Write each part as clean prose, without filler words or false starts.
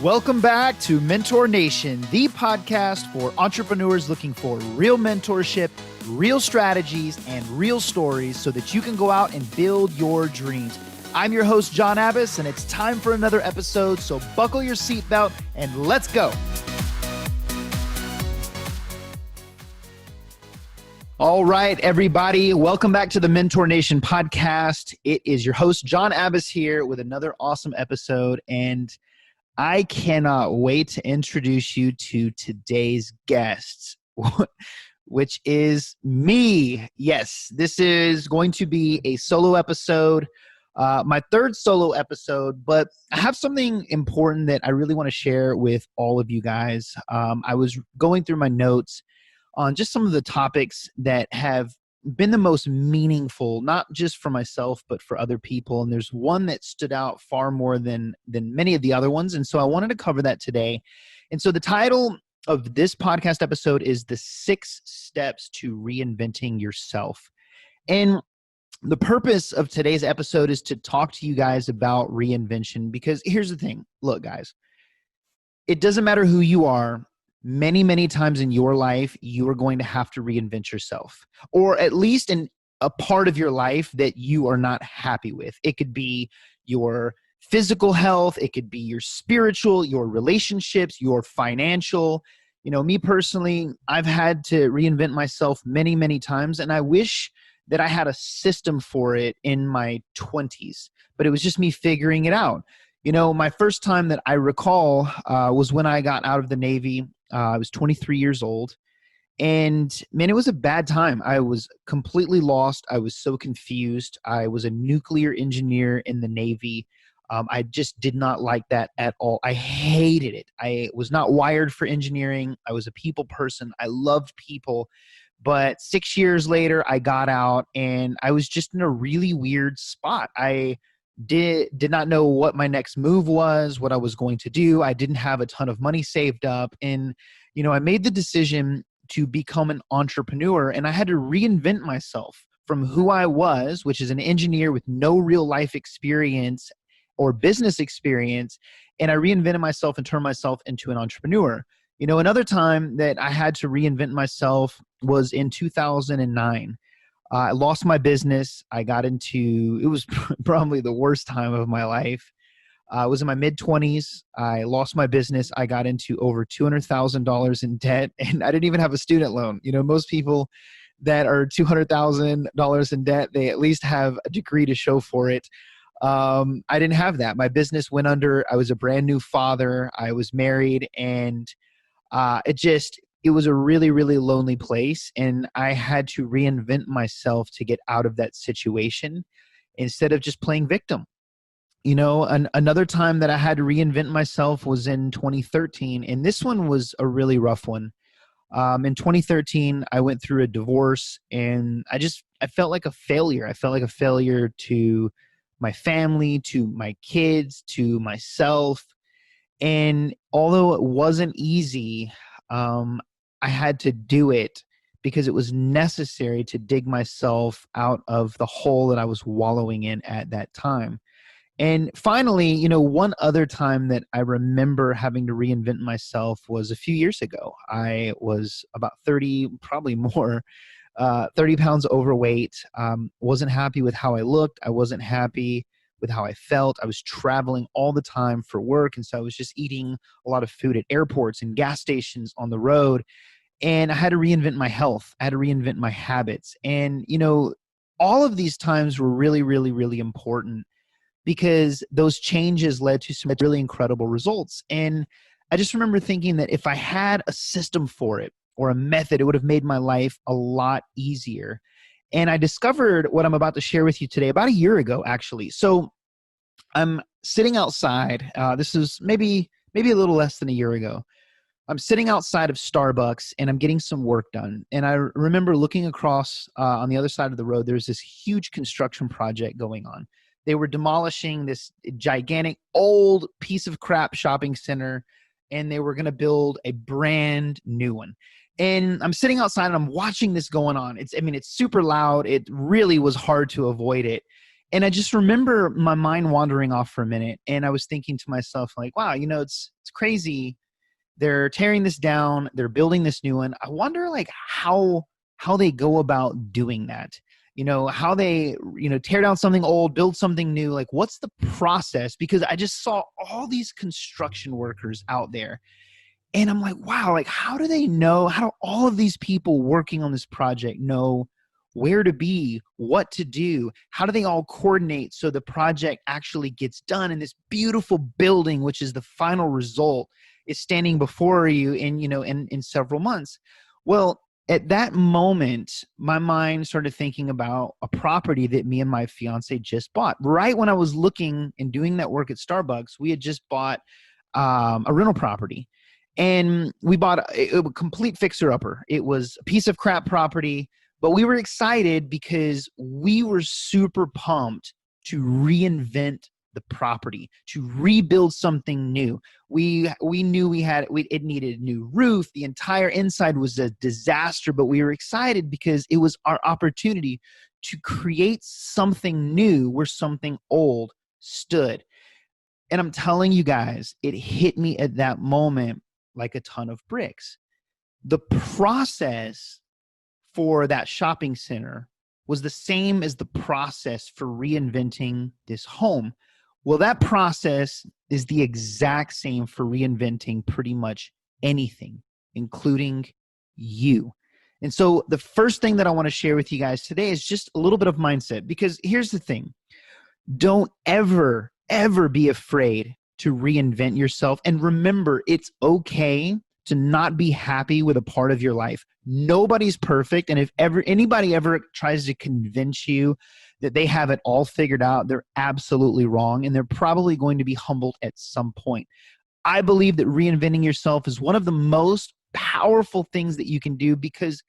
Welcome back to Mentor Nation, the podcast for entrepreneurs looking for real mentorship, real strategies, and real stories so that you can go out and build your dreams. I'm your host, John Abbas, and it's time for another episode, so buckle your seatbelt and let's go. All right, everybody. Welcome back to the Mentor Nation podcast. It is your host, John Abbas, here with another awesome episode, and I cannot wait to introduce you to today's guest, which is me. Yes, this is going to be a solo episode, my third solo episode, but I have something important that I really want to share with all of you guys. I was going through my notes on just some of the topics that have been the most meaningful, not just for myself, but for other people. And there's one that stood out far more than many of the other ones. And so I wanted to cover that today. And so the title of this podcast episode is The 6 Steps to Reinventing Yourself. And the purpose of today's episode is to talk to you guys about reinvention, because here's the thing. Look, guys, it doesn't matter who you are. Many, many times in your life, you are going to have to reinvent yourself, or at least in a part of your life that you are not happy with. It could be your physical health. It could be your spiritual, your relationships, your financial. You know, me personally, I've had to reinvent myself many, many times, and I wish that I had a system for it in my 20s, but it was just me figuring it out. You know, my first time that I recall was when I got out of the Navy. I was 23 years old, and man, it was a bad time. I was completely lost. I was so confused. I was a nuclear engineer in the Navy. I just did not like that at all. I hated it. I was not wired for engineering. I was a people person. I loved people. But 6 years later, I got out, and I was just in a really weird spot. I did not know what my next move was, what I was going to do. I didn't have a ton of money saved up. And, you know, I made the decision to become an entrepreneur, and I had to reinvent myself from who I was, which is an engineer with no real life experience or business experience. And I reinvented myself and turned myself into an entrepreneur. You know, another time that I had to reinvent myself was in 2009. I lost my business. I got into, it was probably the worst time of my life. I was in my mid-20s. I lost my business. I got into over $200,000 in debt, and I didn't even have a student loan. You know, most people that are $200,000 in debt, they at least have a degree to show for it. I didn't have that. My business went under. I was a brand new father. I was married, and it was a really, really lonely place, and I had to reinvent myself to get out of that situation instead of just playing victim. You know, another time that I had to reinvent myself was in 2013, and this one was a really rough one. In 2013, I went through a divorce, and I felt like a failure. I felt like a failure to my family, to my kids, to myself. And although it wasn't easy, I had to do it because it was necessary to dig myself out of the hole that I was wallowing in at that time. And finally, you know, one other time that I remember having to reinvent myself was a few years ago. I was about 30, probably more, 30 pounds overweight. Wasn't happy with how I looked. I wasn't happy with how I felt. I was traveling all the time for work. And so I was just eating a lot of food at airports and gas stations on the road. And I had to reinvent my health. I had to reinvent my habits. And, you know, all of these times were really, really, really important because those changes led to some really incredible results. And I just remember thinking that if I had a system for it or a method, it would have made my life a lot easier. And I discovered what I'm about to share with you today about a year ago, actually. So I'm sitting outside. This is maybe a little less than a year ago. I'm sitting outside of Starbucks, and I'm getting some work done. And I remember looking across on the other side of the road. There's this huge construction project going on. They were demolishing this gigantic old piece of crap shopping center, and they were going to build a brand new one. And I'm sitting outside, and I'm watching this going on. It's super loud. It really was hard to avoid it. And I just remember my mind wandering off for a minute. And I was thinking to myself, like, wow, it's crazy. They're tearing this down. They're building this new one. I wonder like how they go about doing that. How they, tear down something old, build something new. Like, what's the process? Because I just saw all these construction workers out there. And I'm like, wow, like, how do they know? How do all of these people working on this project know where to be, what to do? How do they all coordinate so the project actually gets done? And this beautiful building, which is the final result, is standing before you in several months. Well, at that moment, my mind started thinking about a property that me and my fiance just bought. Right when I was looking and doing that work at Starbucks, we had just bought a rental property. And we bought a complete fixer-upper. It was a piece of crap property, but we were excited because we were super pumped to reinvent the property, to rebuild something new. We knew it needed a new roof. The entire inside was a disaster, but we were excited because it was our opportunity to create something new where something old stood. And I'm telling you guys, it hit me at that moment like a ton of bricks. The process for that shopping center was the same as the process for reinventing this home. Well, that process is the exact same for reinventing pretty much anything, including you. And so the first thing that I want to share with you guys today is just a little bit of mindset, because here's the thing. Don't ever be afraid to reinvent yourself. And remember, it's okay to not be happy with a part of your life. Nobody's perfect. And if anybody ever tries to convince you that they have it all figured out, they're absolutely wrong. And they're probably going to be humbled at some point. I believe that reinventing yourself is one of the most powerful things that you can do, because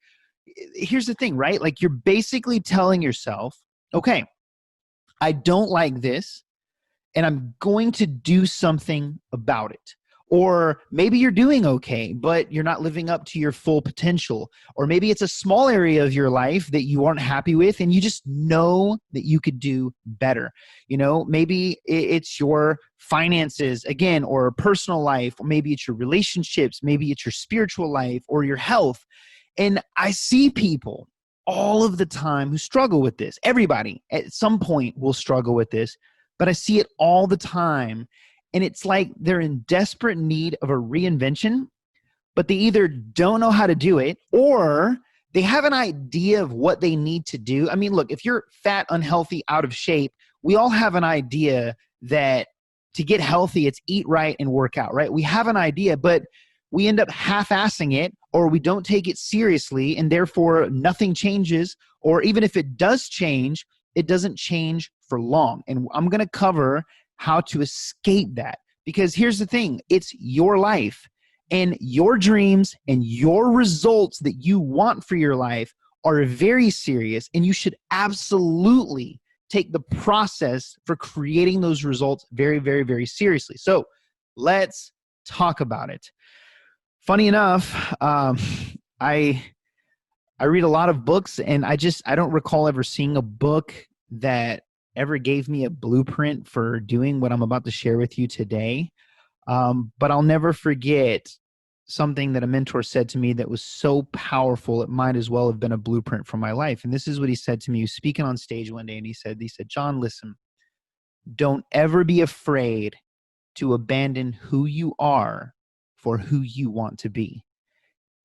here's the thing, right? Like, you're basically telling yourself, okay, I don't like this, and I'm going to do something about it. Or maybe you're doing okay, but you're not living up to your full potential. Or maybe it's a small area of your life that you aren't happy with, and you just know that you could do better. Maybe it's your finances, again, or personal life, or maybe it's your relationships, maybe it's your spiritual life or your health. And I see people all of the time who struggle with this. Everybody at some point will struggle with this, but I see it all the time. And it's like they're in desperate need of a reinvention, but they either don't know how to do it, or they have an idea of what they need to do. I mean, look, if you're fat, unhealthy, out of shape, we all have an idea that to get healthy, it's eat right and work out, right? We have an idea, but we end up half-assing it, or we don't take it seriously, and therefore nothing changes. Or even if it does change, it doesn't change for long. And I'm going to cover how to escape that, because here's the thing, it's your life, and your dreams and your results that you want for your life are very serious, and you should absolutely take the process for creating those results very, very, very seriously. So let's talk about it. Funny enough, I read a lot of books, and I don't recall ever seeing a book that ever gave me a blueprint for doing what I'm about to share with you today. But I'll never forget something that a mentor said to me that was so powerful, it might as well have been a blueprint for my life. And this is what he said to me. He was speaking on stage one day, and he said, John, listen, don't ever be afraid to abandon who you are for who you want to be.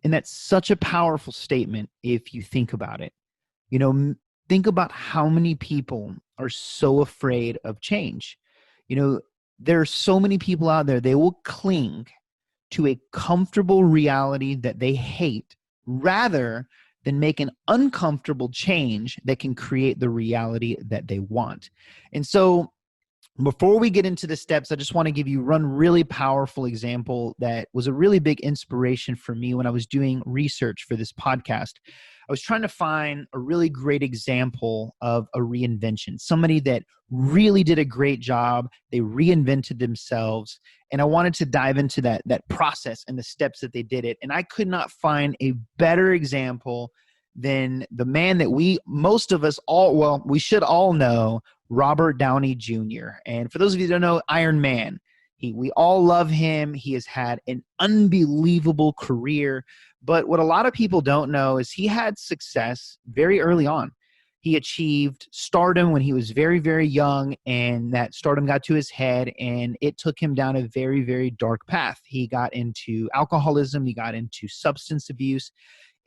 And that's such a powerful statement if you think about it. Think about how many people are so afraid of change. There are so many people out there, they will cling to a comfortable reality that they hate rather than make an uncomfortable change that can create the reality that they want. And so before we get into the steps, I just want to give you one really powerful example that was a really big inspiration for me when I was doing research for this podcast. I was trying to find a really great example of a reinvention, somebody that really did a great job. They reinvented themselves, and I wanted to dive into that process and the steps that they did it. And I could not find a better example than the man that we should all know, Robert Downey Jr. And for those of you who don't know, Iron Man, we all love him. He has had an unbelievable career. But what a lot of people don't know is he had success very early on. He achieved stardom when he was very, very young, and that stardom got to his head, and it took him down a very, very dark path. He got into alcoholism. He got into substance abuse,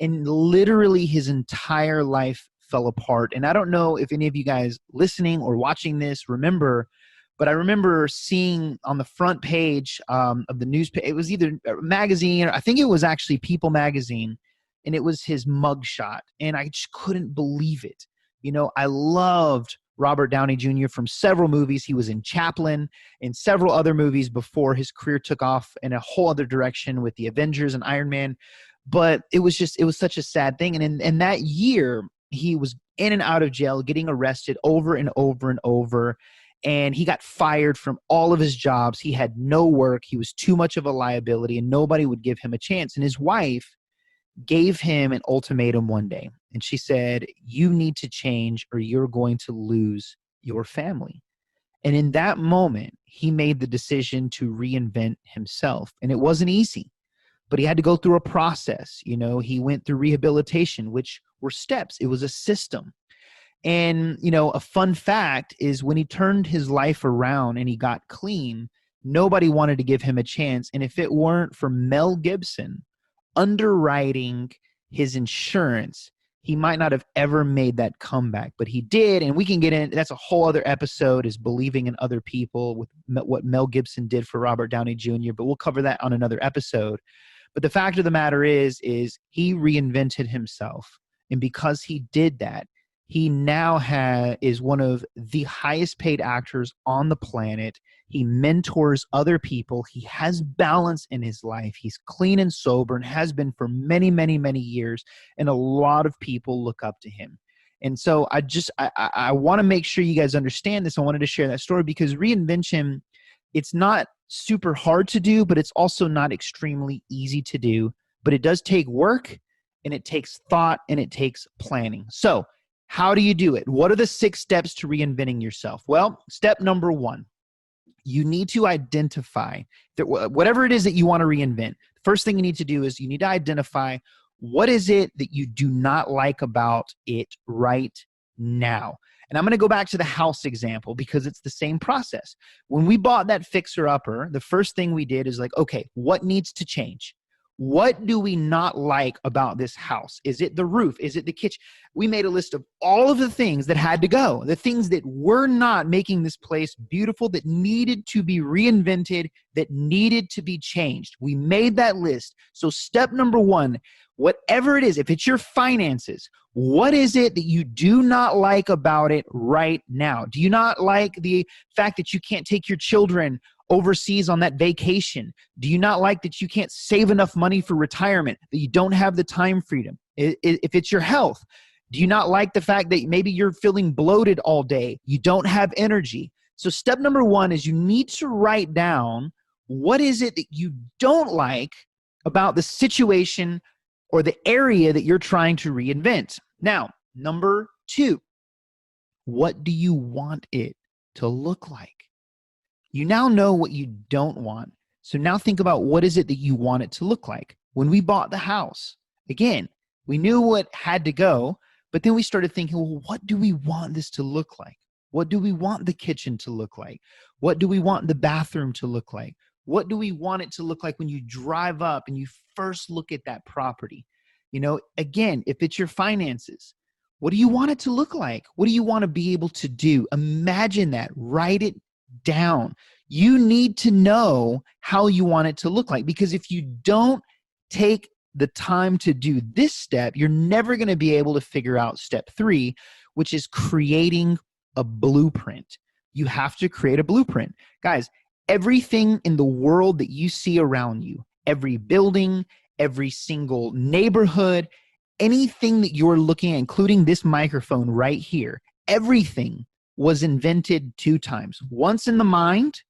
and literally his entire life fell apart. And I don't know if any of you guys listening or watching this remember, but I remember seeing on the front page of the newspaper, it was either a magazine, or I think it was actually People magazine, and it was his mugshot. And I just couldn't believe it. You know, I loved Robert Downey Jr. from several movies. He was in Chaplin and several other movies before his career took off in a whole other direction with the Avengers and Iron Man. But it was such a sad thing. And in that year, he was in and out of jail, getting arrested over and over and over. And he got fired from all of his jobs. He had no work. He was too much of a liability, and nobody would give him a chance. And his wife gave him an ultimatum one day. And she said, you need to change or you're going to lose your family. And in that moment, he made the decision to reinvent himself. And it wasn't easy, but he had to go through a process. You know, he went through rehabilitation, which were steps. It was a system. And, you know, a fun fact is when he turned his life around and he got clean, nobody wanted to give him a chance. And if it weren't for Mel Gibson underwriting his insurance, he might not have ever made that comeback, but he did. And we can get in, that's a whole other episode, is believing in other people, with what Mel Gibson did for Robert Downey Jr., but we'll cover that on another episode. But the fact of the matter is he reinvented himself. And because he did that, he now is one of the highest paid actors on the planet. He mentors other people. He has balance in his life. He's clean and sober and has been for many, many, many years. And a lot of people look up to him. And so I want to make sure you guys understand this. I wanted to share that story because reinvention, it's not super hard to do, but it's also not extremely easy to do. But it does take work, and it takes thought, and it takes planning. So how do you do it? What are the 6 steps to reinventing yourself? Well, step number 1, you need to identify that whatever it is that you want to reinvent. First thing you need to do is you need to identify what is it that you do not like about it right now. And I'm going to go back to the house example because it's the same process. When we bought that fixer-upper, the first thing we did is like, okay, what needs to change? What do we not like about this house? Is it the roof? Is it the kitchen? We made a list of all of the things that had to go, the things that were not making this place beautiful, that needed to be reinvented, that needed to be changed. We made that list. So step number 1, whatever it is, if it's your finances, what is it that you do not like about it right now? Do you not like the fact that you can't take your children overseas on that vacation? Do you not like that you can't save enough money for retirement, that you don't have the time freedom? If it's your health, do you not like the fact that maybe you're feeling bloated all day? You don't have energy. So step number 1 is you need to write down what is it that you don't like about the situation or the area that you're trying to reinvent. Now, number 2, what do you want it to look like? You now know what you don't want. So now think about what is it that you want it to look like. When we bought the house, again, we knew what had to go, but then we started thinking, well, what do we want this to look like? What do we want the kitchen to look like? What do we want the bathroom to look like? What do we want it to look like when you drive up and you first look at that property? You know, again, if it's your finances, what do you want it to look like? What do you want to be able to do? Imagine that. Write it down. You need to know how you want it to look like, because if you don't take the time to do this step, you're never going to be able to figure out step 3, which is creating a blueprint. You have to create a blueprint. Guys, everything in the world that you see around you, every building, every single neighborhood, anything that you're looking at, including this microphone right here, everything was invented 2 times, once in the mind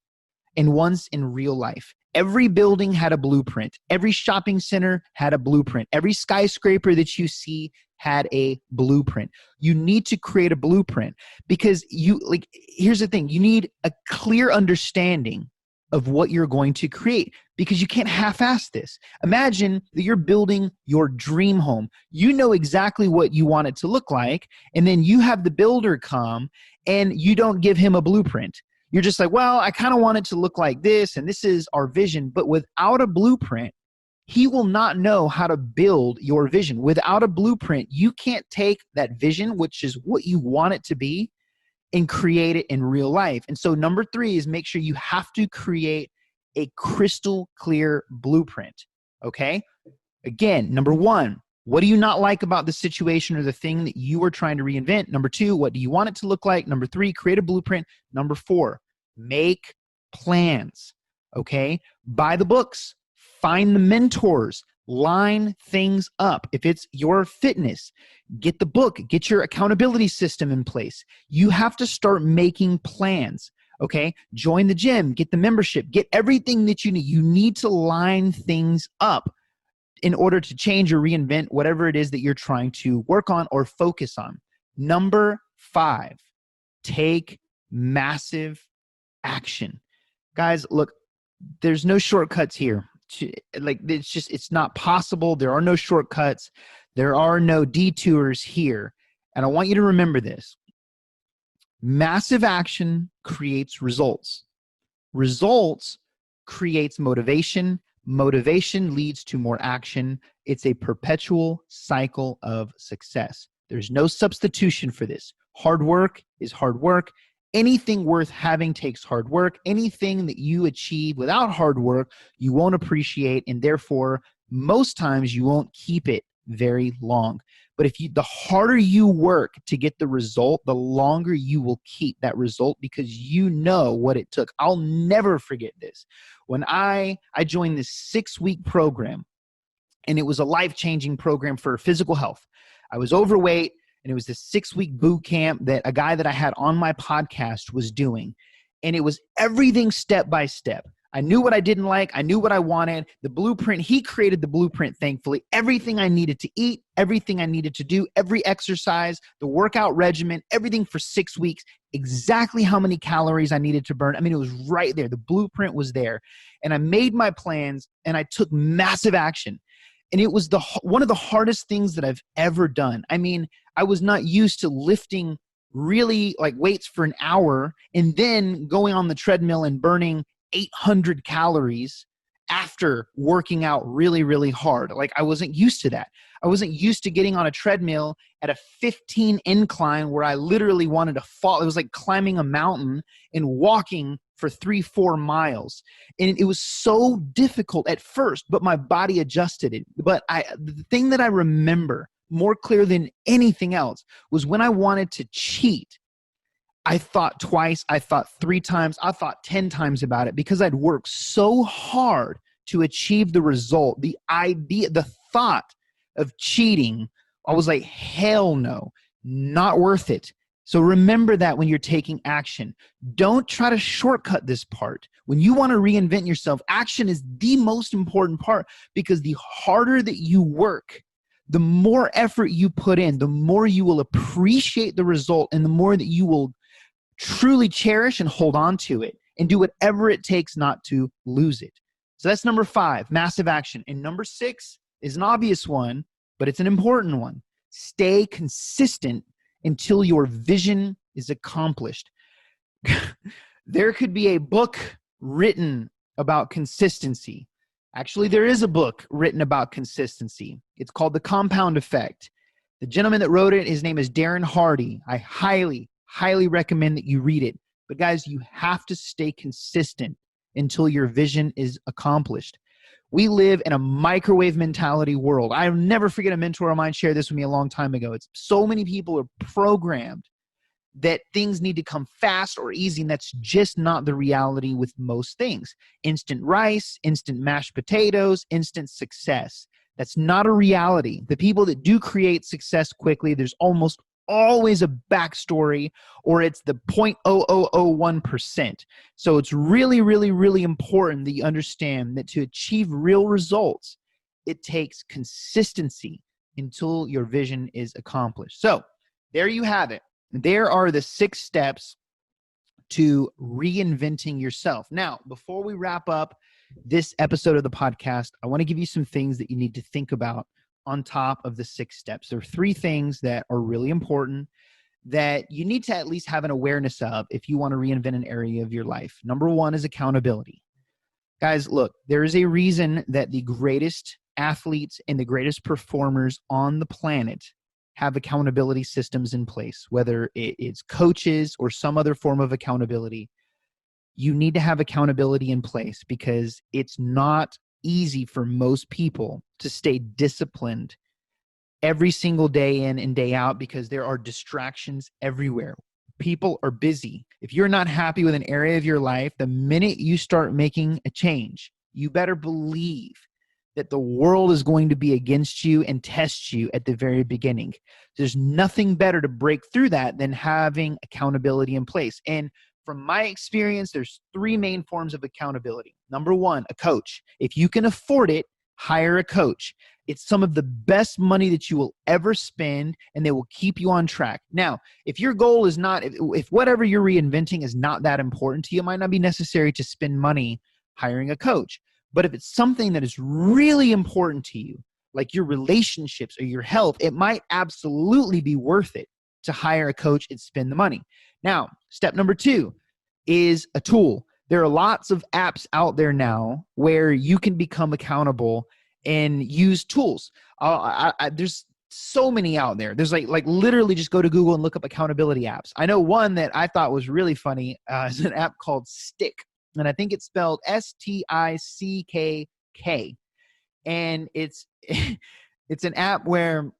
and once in real life. Every building had a blueprint. Every shopping center had a blueprint. Every skyscraper that you see had a blueprint. You need to create a blueprint because here's the thing. You need a clear understanding of what you're going to create because you can't half-ass this. Imagine that you're building your dream home. You know exactly what you want it to look like, and then you have the builder come and you don't give him a blueprint. You're just like, well, I kind of want it to look like this, and this is our vision. But without a blueprint, he will not know how to build your vision. Without a blueprint, you can't take that vision, which is what you want it to be, and create it in real life. And so number 3 is make sure you have to create a crystal clear blueprint. Okay? Again, number 1, what do you not like about the situation or the thing that you are trying to reinvent? Number 2, what do you want it to look like? Number 3, create a blueprint. Number 4, make plans. Okay? Buy the books, find the mentors, line things up. If it's your fitness, get the book, get your accountability system in place. You have to start making plans. Okay? Join the gym, get the membership, get everything that you need. You need to line things up in order to change or reinvent whatever it is that you're trying to work on or focus on. Number 5, take massive action. Guys, look, there's no shortcuts here. It's not possible. There are no shortcuts. There are no detours here. And I want you to remember this. Massive action creates results. Results creates motivation. Motivation leads to more action. It's a perpetual cycle of success. There's no substitution for this. Hard work is hard work. Anything worth having takes hard work. Anything that you achieve without hard work, you won't appreciate, and therefore, most times you won't keep it very long. But the harder you work to get the result, the longer you will keep that result because you know what it took. I'll never forget this. When I joined this 6-week program, and it was a life-changing program for physical health. I was overweight, and it was this 6-week boot camp that a guy that I had on my podcast was doing. And it was everything step by step. I knew what I didn't like. I knew what I wanted. The blueprint, he created the blueprint, thankfully. Everything I needed to eat, everything I needed to do, every exercise, the workout regimen, everything for 6 weeks, exactly how many calories I needed to burn. I mean, it was right there. The blueprint was there. And I made my plans, and I took massive action. And it was one of the hardest things that I've ever done. I mean, I was not used to lifting really like weights for an hour and then going on the treadmill and burning 800 calories after working out really, really hard. Like I wasn't used to that. I wasn't used to getting on a treadmill at a 15 incline where I literally wanted to fall. It was like climbing a mountain and walking for 3-4 miles. And it was so difficult at first, but my body adjusted it. But the thing that I remember more clear than anything else was when I wanted to cheat, I thought twice, I thought 3 times, I thought 10 times about it because I'd worked so hard to achieve the result. The idea, the thought of cheating, I was like, hell no, not worth it. So remember that when you're taking action. Don't try to shortcut this part. When you want to reinvent yourself, action is the most important part because the harder that you work, the more effort you put in, the more you will appreciate the result and the more that you will truly cherish and hold on to it and do whatever it takes not to lose it. So that's number 5, massive action. And number 6 is an obvious one, but it's an important one. Stay consistent until your vision is accomplished. There could be a book written about consistency. Actually, there is a book written about consistency. It's called The Compound Effect. The gentleman that wrote it, his name is Darren Hardy. I highly, highly recommend that you read it. But guys, you have to stay consistent until your vision is accomplished. We live in a microwave mentality world. I'll never forget a mentor of mine shared this with me a long time ago. It's so many people are programmed that things need to come fast or easy, and that's just not the reality with most things. Instant rice, instant mashed potatoes, instant success. That's not a reality. The people that do create success quickly, there's almost always a backstory, or it's the 0.0001%. So it's really, really, really important that you understand that to achieve real results, it takes consistency until your vision is accomplished. So there you have it. There are the 6 steps to reinventing yourself. Now, before we wrap up this episode of the podcast, I want to give you some things that you need to think about on top of the 6 steps. There are 3 things that are really important that you need to at least have an awareness of if you want to reinvent an area of your life. Number 1 is accountability. Guys, look, there is a reason that the greatest athletes and the greatest performers on the planet have accountability systems in place, whether it's coaches or some other form of accountability. You need to have accountability in place because it's not easy for most people to stay disciplined every single day in and day out because there are distractions everywhere. People are busy. If you're not happy with an area of your life, the minute you start making a change, you better believe that the world is going to be against you and test you at the very beginning. There's nothing better to break through that than having accountability in place. And from my experience, there's 3 main forms of accountability. Number 1, a coach. If you can afford it, hire a coach. It's some of the best money that you will ever spend, and they will keep you on track. Now, if your goal is not, if whatever you're reinventing is not that important to you, it might not be necessary to spend money hiring a coach. But if it's something that is really important to you, like your relationships or your health, it might absolutely be worth it to hire a coach and spend the money. Now, step number 2 is a tool. There are lots of apps out there now where you can become accountable and use tools. There's so many out there. There's like literally just go to Google and look up accountability apps. I know one that I thought was really funny is an app called Stick. And I think it's spelled Stickk. And it's an app where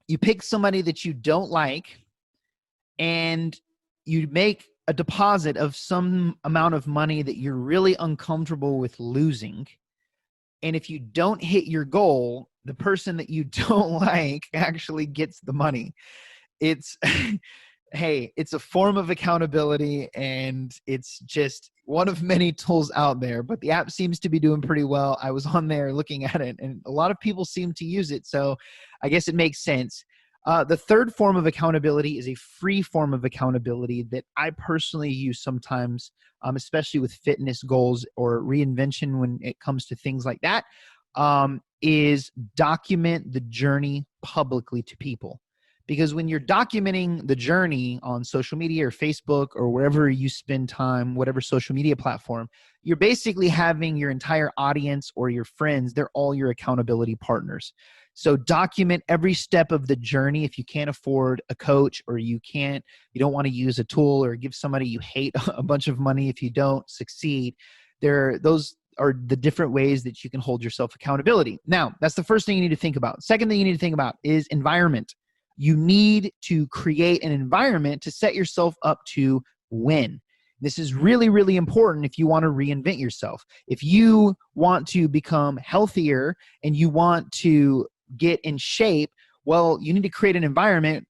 you pick somebody that you don't like and you make a deposit of some amount of money that you're really uncomfortable with losing. And if you don't hit your goal, the person that you don't like actually gets the money. It's hey, it's a form of accountability, and it's just one of many tools out there, but the app seems to be doing pretty well. I was on there looking at it, and a lot of people seem to use it, so I guess it makes sense. The third form of accountability is a free form of accountability that I personally use sometimes, especially with fitness goals or reinvention when it comes to things like that, is document the journey publicly to people. Because when you're documenting the journey on social media or Facebook or wherever you spend time, whatever social media platform, you're basically having your entire audience or your friends, they're all your accountability partners. So document every step of the journey. If you can't afford a coach or you don't want to use a tool or give somebody you hate a bunch of money if you don't succeed, those are the different ways that you can hold yourself accountability. Now, that's the first thing you need to think about. Second thing you need to think about is environment. You need to create an environment to set yourself up to win. This is really, really important if you want to reinvent yourself. If you want to become healthier and you want to get in shape, well, you need to create an environment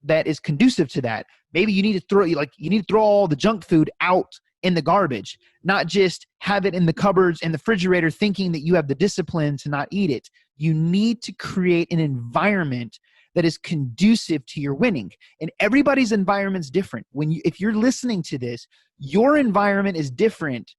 that is conducive to that. Maybe you need to throw all the junk food out in the garbage, not just have it in the cupboards and the refrigerator thinking that you have the discipline to not eat it. You need to create an environment that is conducive to your winning. And everybody's environment is different. If you're listening to this, your environment is different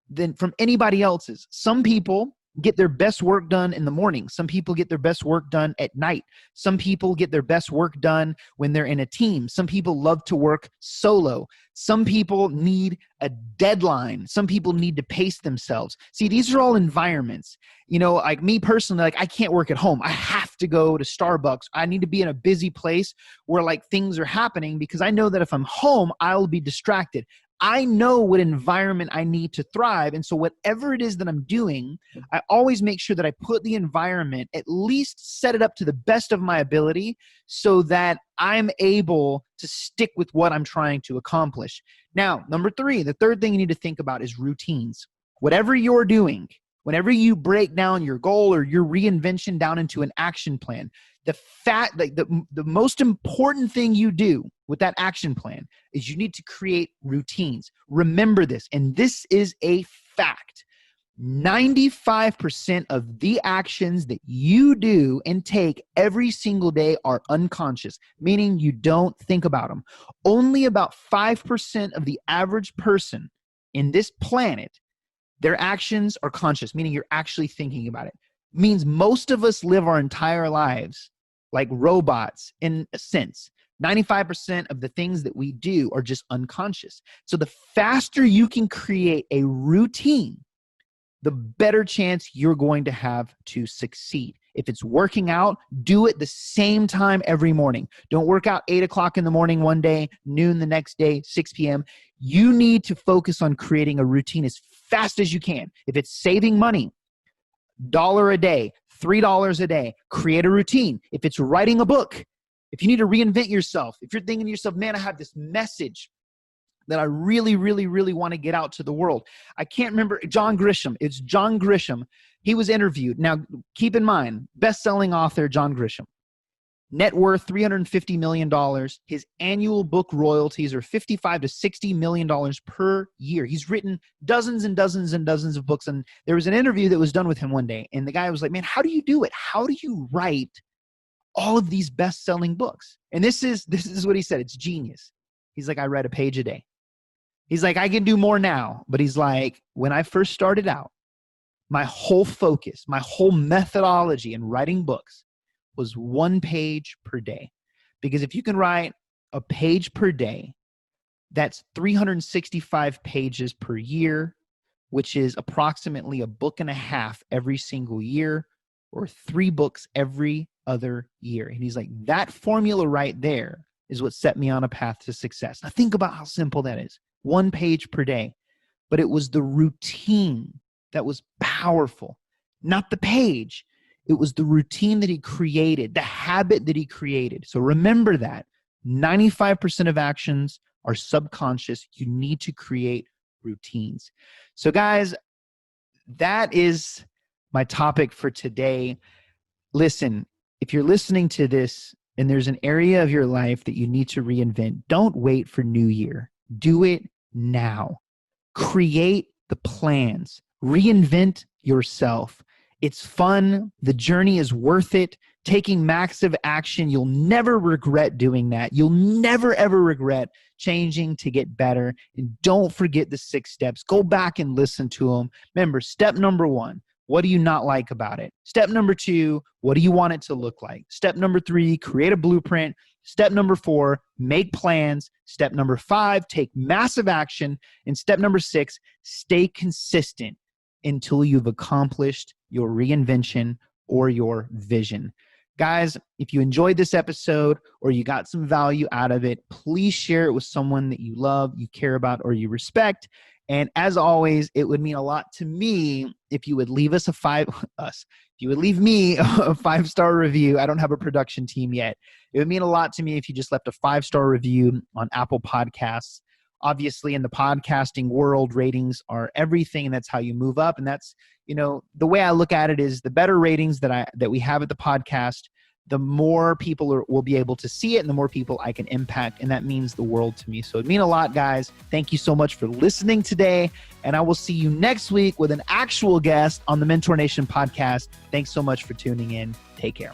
than from anybody else's. Some people get their best work done in the morning. Some people get their best work done at night. Some people get their best work done when they're in a team. Some people love to work solo. Some people need a deadline. Some people need to pace themselves. See, these are all environments. Like me personally, I can't work at home. I have to go to Starbucks. I need to be in a busy place where things are happening because I know that if I'm home, I'll be distracted. I know what environment I need to thrive. And so whatever it is that I'm doing, I always make sure that I put the environment, at least set it up to the best of my ability so that I'm able to stick with what I'm trying to accomplish. Now, number 3, the third thing you need to think about is routines. Whatever you're doing, Whenever you break down your goal or your reinvention down into an action plan, the most important thing you do with that action plan is you need to create routines. Remember this, and this is a fact. 95% of the actions that you do and take every single day are unconscious, meaning you don't think about them. Only about 5% of the average person in this planet, their actions are conscious, meaning you're actually thinking about it. Means most of us live our entire lives like robots in a sense. 95% of the things that we do are just unconscious. So the faster you can create a routine, the better chance you're going to have to succeed. If it's working out, do it the same time every morning. Don't work out 8 o'clock in the morning one day, noon the next day, 6 p.m. You need to focus on creating a routine as fast as you can. If it's saving money, $1 a day, $3 a day, create a routine. If it's writing a book, if you need to reinvent yourself, if you're thinking to yourself, man, I have this message that I really, really, really want to get out to the world. I can't remember, John Grisham. It's John Grisham. He was interviewed. Now, keep in mind, best-selling author John Grisham. Net worth $350 million. His annual book royalties are $55 to $60 million per year. He's written dozens and dozens and dozens of books. And there was an interview that was done with him one day. And the guy was like, man, how do you do it? How do you write all of these best-selling books? And this is what he said. It's genius. He's like, I read a page a day. He's like, I can do more now. But he's like, when I first started out, my whole focus, my whole methodology in writing books was 1 page per day. Because if you can write a page per day, that's 365 pages per year, which is approximately a book and a half every single year, or 3 books every other year. And he's like, that formula right there is what set me on a path to success. Now think about how simple that is. 1 page per day. But it was the routine that was powerful, not the page. It was the routine that he created, the habit that he created. So remember that 95% of actions are subconscious. You need to create routines. So guys, that is my topic for today. Listen, if you're listening to this and there's an area of your life that you need to reinvent, don't wait for New Year. Do it now. Create the plans. Reinvent yourself. It's fun. The journey is worth it. Taking massive action, you'll never regret doing that. You'll never, ever regret changing to get better. And don't forget the 6 steps. Go back and listen to them. Remember, step number 1, what do you not like about it? Step number 2, what do you want it to look like? Step number 3, create a blueprint. Step number 4, make plans. Step number 5, take massive action. And step number 6, stay consistent until you've accomplished your reinvention or your vision. Guys, if you enjoyed this episode or you got some value out of it, please share it with someone that you love, you care about, or you respect. And as always, it would mean a lot to me if you would leave us if you would leave me a 5-star review. I don't have a production team yet. It would mean a lot to me if you just left a 5-star review on Apple Podcasts. Obviously, in the podcasting world, ratings are everything, and that's how you move up. And that's, the way I look at it is the better ratings that we have at the podcast, the more people will be able to see it and the more people I can impact. And that means the world to me. So it'd mean a lot, guys. Thank you so much for listening today. And I will see you next week with an actual guest on the Mentor Nation podcast. Thanks so much for tuning in. Take care.